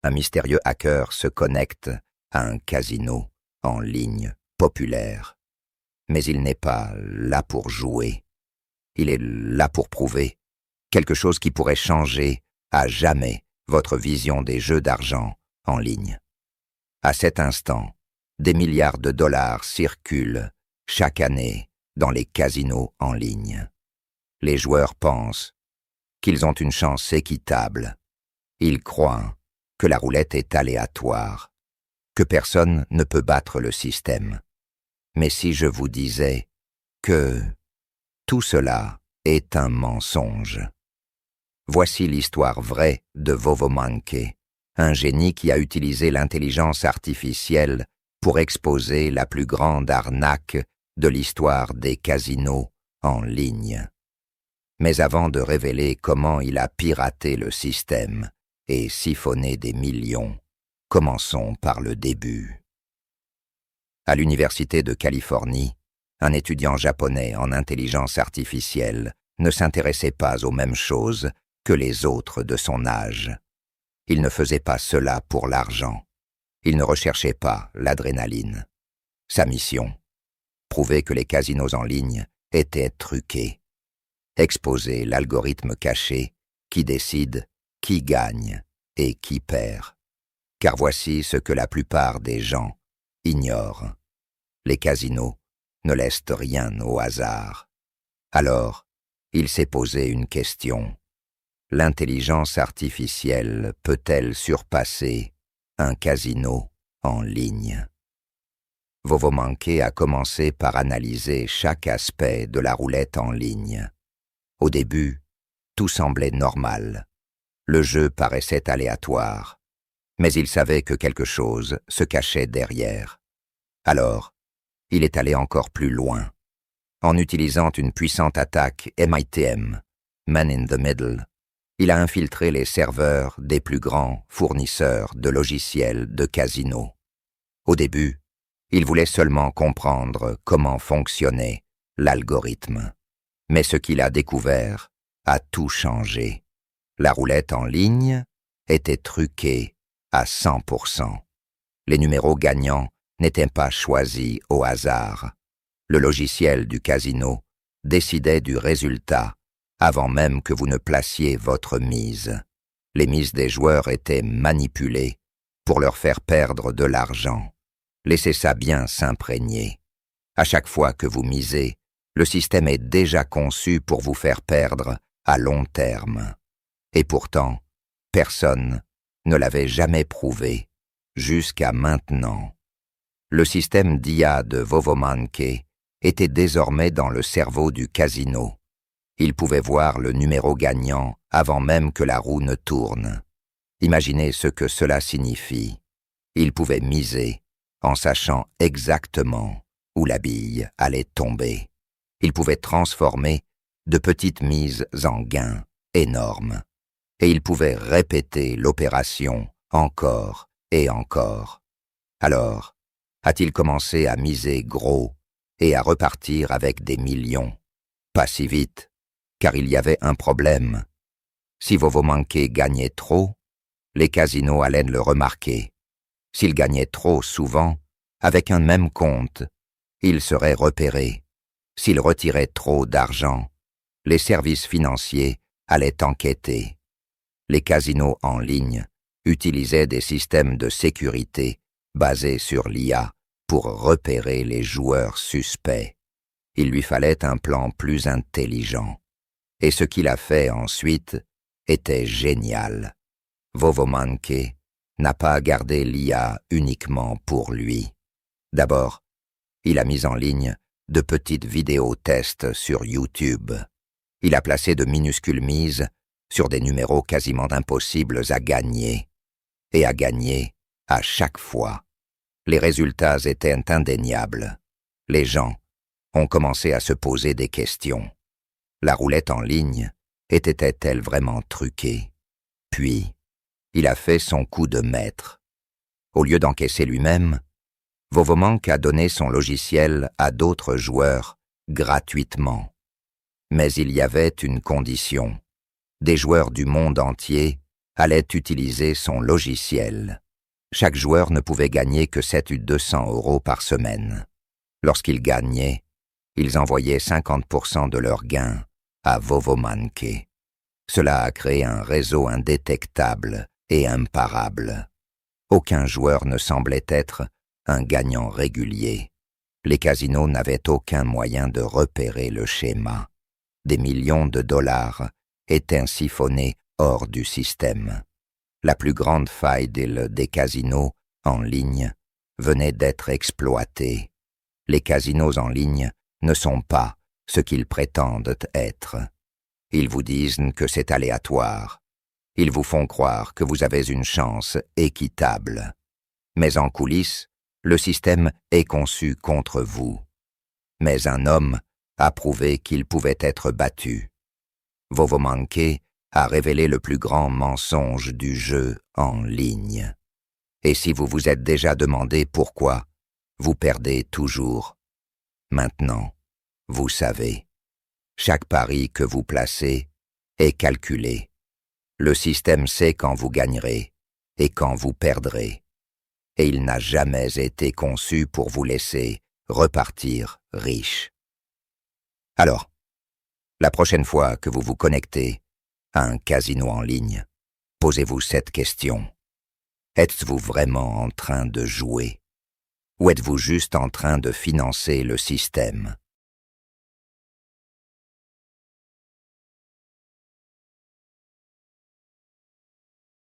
un mystérieux hacker se connecte à un casino en ligne populaire. Mais il n'est pas là pour jouer. Il est là pour prouver quelque chose qui pourrait changer à jamais votre vision des jeux d'argent en ligne. À cet instant, des milliards de dollars circulent chaque année dans les casinos en ligne. Les joueurs pensent qu'ils ont une chance équitable. Ils croient que la roulette est aléatoire, que personne ne peut battre le système. Mais si je vous disais que tout cela est un mensonge. Voici l'histoire vraie de Vovomanke, un génie qui a utilisé l'intelligence artificielle pour exposer la plus grande arnaque de l'histoire des casinos en ligne. Mais avant de révéler comment il a piraté le système et siphonné des millions, commençons par le début. À l'Université de Californie, un étudiant japonais en intelligence artificielle ne s'intéressait pas aux mêmes choses que les autres de son âge. Il ne faisait pas cela pour l'argent. Il ne recherchait pas l'adrénaline. Sa mission, prouver que les casinos en ligne étaient truqués. Exposer l'algorithme caché qui décide qui gagne et qui perd. Car voici ce que la plupart des gens ignorent. Les casinos ne laissent rien au hasard. Alors, il s'est posé une question. L'intelligence artificielle peut-elle surpasser un casino en ligne? Vovomanke a commencé par analyser chaque aspect de la roulette en ligne. Au début, tout semblait normal. Le jeu paraissait aléatoire, mais il savait que quelque chose se cachait derrière. Alors, il est allé encore plus loin. En utilisant une puissante attaque MITM, Man in the Middle, il a infiltré les serveurs des plus grands fournisseurs de logiciels de casino. Au début, il voulait seulement comprendre comment fonctionnait l'algorithme. Mais ce qu'il a découvert a tout changé. La roulette en ligne était truquée à 100%. Les numéros gagnants n'étaient pas choisis au hasard. Le logiciel du casino décidait du résultat avant même que vous ne placiez votre mise. Les mises des joueurs étaient manipulées pour leur faire perdre de l'argent. Laissez ça bien s'imprégner. À chaque fois que vous misez, le système est déjà conçu pour vous faire perdre à long terme. Et pourtant, personne ne l'avait jamais prouvé, jusqu'à maintenant. Le système d'IA de Vovomanke était désormais dans le cerveau du casino. Il pouvait voir le numéro gagnant avant même que la roue ne tourne. Imaginez ce que cela signifie. Il pouvait miser en sachant exactement où la bille allait tomber. Il pouvait transformer de petites mises en gains énormes. Et il pouvait répéter l'opération encore et encore. Alors, a-t-il commencé à miser gros et à repartir avec des millions? Pas si vite, car il y avait un problème. Si Vovomanke gagnait trop, les casinos allaient le remarquer. S'il gagnait trop souvent, avec un même compte, il serait repéré. S'il retirait trop d'argent, les services financiers allaient enquêter. Les casinos en ligne utilisaient des systèmes de sécurité basés sur l'IA pour repérer les joueurs suspects. Il lui fallait un plan plus intelligent. Et ce qu'il a fait ensuite était génial. Vovomanke n'a pas gardé l'IA uniquement pour lui. D'abord, il a mis en ligne de petites vidéos tests sur YouTube. Il a placé de minuscules mises sur des numéros quasiment impossibles à gagner. Et à gagner à chaque fois. Les résultats étaient indéniables. Les gens ont commencé à se poser des questions. La roulette en ligne était-elle vraiment truquée? Puis, il a fait son coup de maître. Au lieu d'encaisser lui-même, Vovomanke a donné son logiciel à d'autres joueurs gratuitement. Mais il y avait une condition. Des joueurs du monde entier allait utiliser son logiciel. Chaque joueur ne pouvait gagner que 7 ou 200 € par semaine. Lorsqu'ils gagnaient, ils envoyaient 50% de leurs gains à Vovomanke. Cela a créé un réseau indétectable et imparable. Aucun joueur ne semblait être un gagnant régulier. Les casinos n'avaient aucun moyen de repérer le schéma. Des millions de dollars étaient siphonnés hors du système. La plus grande faille des casinos en ligne venait d'être exploitée. Les casinos en ligne ne sont pas ce qu'ils prétendent être. Ils vous disent que c'est aléatoire. Ils vous font croire que vous avez une chance équitable. Mais en coulisses, le système est conçu contre vous. Mais un homme a prouvé qu'il pouvait être battu. Vovomanke a révélé le plus grand mensonge du jeu en ligne. Et si vous vous êtes déjà demandé pourquoi, vous perdez toujours. Maintenant, vous savez. Chaque pari que vous placez est calculé. Le système sait quand vous gagnerez et quand vous perdrez. Et il n'a jamais été conçu pour vous laisser repartir riche. Alors, la prochaine fois que vous vous connectez à un casino en ligne, posez-vous cette question. Êtes-vous vraiment en train de jouer? Ou êtes-vous juste en train de financer le système?